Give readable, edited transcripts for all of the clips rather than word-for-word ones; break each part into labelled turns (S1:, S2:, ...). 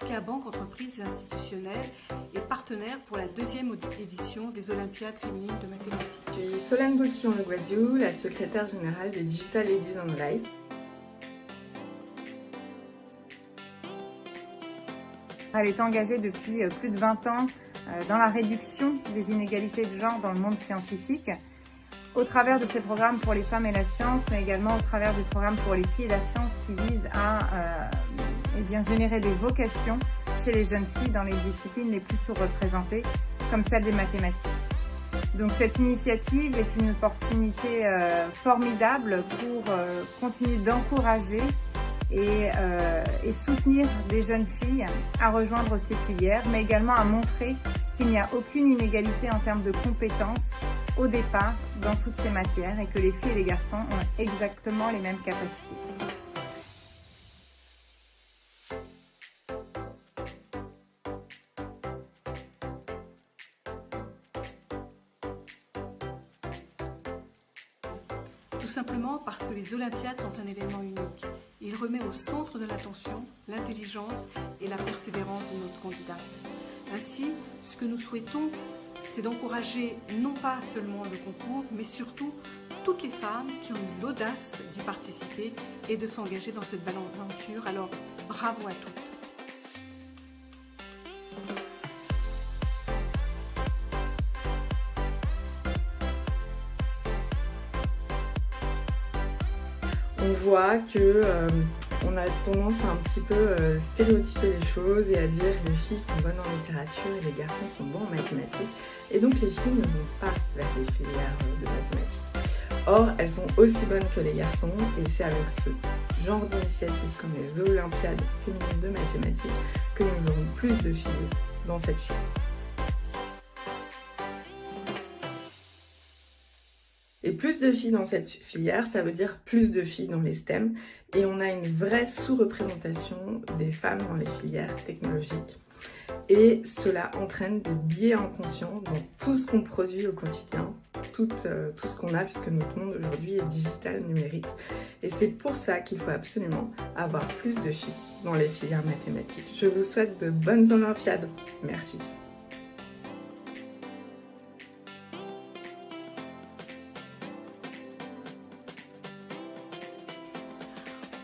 S1: Olympica Banque Entreprises et Institutionnelle est partenaire pour la deuxième édition des Olympiades féminines de mathématiques.
S2: Je suis Solène Boutillon-Leguaziou, la secrétaire générale des Digital Ladies on Life.
S3: Elle est engagée depuis plus de 20 ans dans la réduction des inégalités de genre dans le monde scientifique, au travers de ses programmes pour les femmes et la science, mais également au travers du programme pour les filles et la science qui vise à générer des vocations chez les jeunes filles dans les disciplines les plus sous-représentées, comme celle des mathématiques. Donc cette initiative est une opportunité formidable pour continuer d'encourager et soutenir des jeunes filles à rejoindre ces filières, mais également à montrer qu'il n'y a aucune inégalité en termes de compétences au départ dans toutes ces matières et que les filles et les garçons ont exactement les mêmes capacités.
S1: Tout simplement parce que les Olympiades sont un événement unique. Il remet au centre de l'attention l'intelligence et la persévérance de notre candidate. Ainsi, ce que nous souhaitons, c'est d'encourager non pas seulement le concours, mais surtout toutes les femmes qui ont eu l'audace d'y participer et de s'engager dans cette belle aventure. Alors, bravo à toutes.
S2: On voit que on a tendance à un petit peu stéréotyper les choses et à dire que les filles sont bonnes en littérature et les garçons sont bons en mathématiques. Et donc les filles ne vont pas vers les filières de mathématiques. Or, elles sont aussi bonnes que les garçons et c'est avec ce genre d'initiative comme les Olympiades féminines de mathématiques que nous aurons plus de filles dans cette filière. Et plus de filles dans cette filière, ça veut dire plus de filles dans les STEM. Et on a une vraie sous-représentation des femmes dans les filières technologiques. Et cela entraîne des biais inconscients dans tout ce qu'on produit au quotidien, tout ce qu'on a, puisque notre monde aujourd'hui est digital, numérique. Et c'est pour ça qu'il faut absolument avoir plus de filles dans les filières mathématiques. Je vous souhaite de bonnes Olympiades. Merci.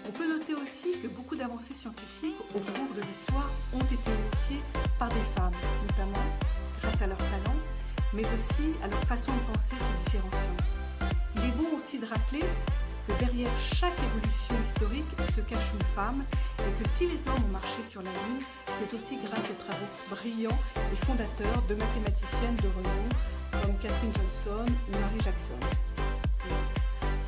S1: On peut noter aussi que beaucoup d'avancées scientifiques au cours de l'histoire ont été initiées par des femmes, notamment grâce à leur talent, mais aussi à leur façon de penser se différenciant. Il est bon aussi de rappeler que derrière chaque évolution historique se cache une femme et que si les hommes ont marché sur la Lune, c'est aussi grâce aux travaux brillants et fondateurs de mathématiciennes de renom comme Katherine Johnson ou Mary Jackson.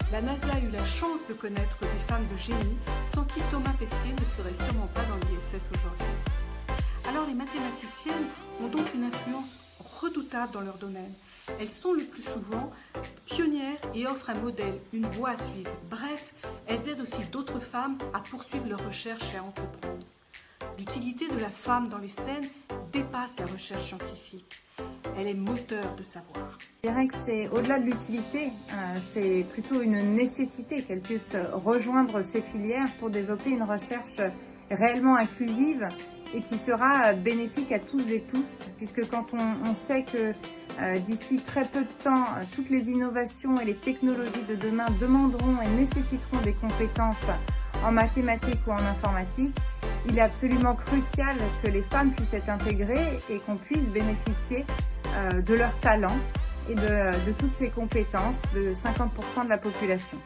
S1: La NASA a eu la chance de connaître des femmes de génie sans qui Thomas Pesquet ne serait sûrement pas dans l'ISS aujourd'hui. Alors les mathématiciennes ont donc une influence redoutable dans leur domaine. Elles sont le plus souvent pionnières et offrent un modèle, une voie à suivre. Bref, elles aident aussi d'autres femmes à poursuivre leurs recherches et à entreprendre. L'utilité de la femme dans les STEM dépasse la recherche scientifique. Elle est moteur de savoir.
S3: Je dirais que c'est au-delà de l'utilité, c'est plutôt une nécessité qu'elle puisse rejoindre ces filières pour développer une recherche réellement inclusive et qui sera bénéfique à tous et tous, puisque quand on sait que d'ici très peu de temps, toutes les innovations et les technologies de demain demanderont et nécessiteront des compétences en mathématiques ou en informatique, il est absolument crucial que les femmes puissent être intégrées et qu'on puisse bénéficier de leur talent et de toutes ces compétences de 50% de la population.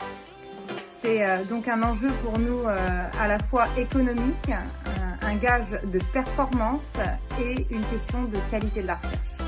S3: C'est donc un enjeu pour nous à la fois économique, un gage de performance et une question de qualité de la recherche.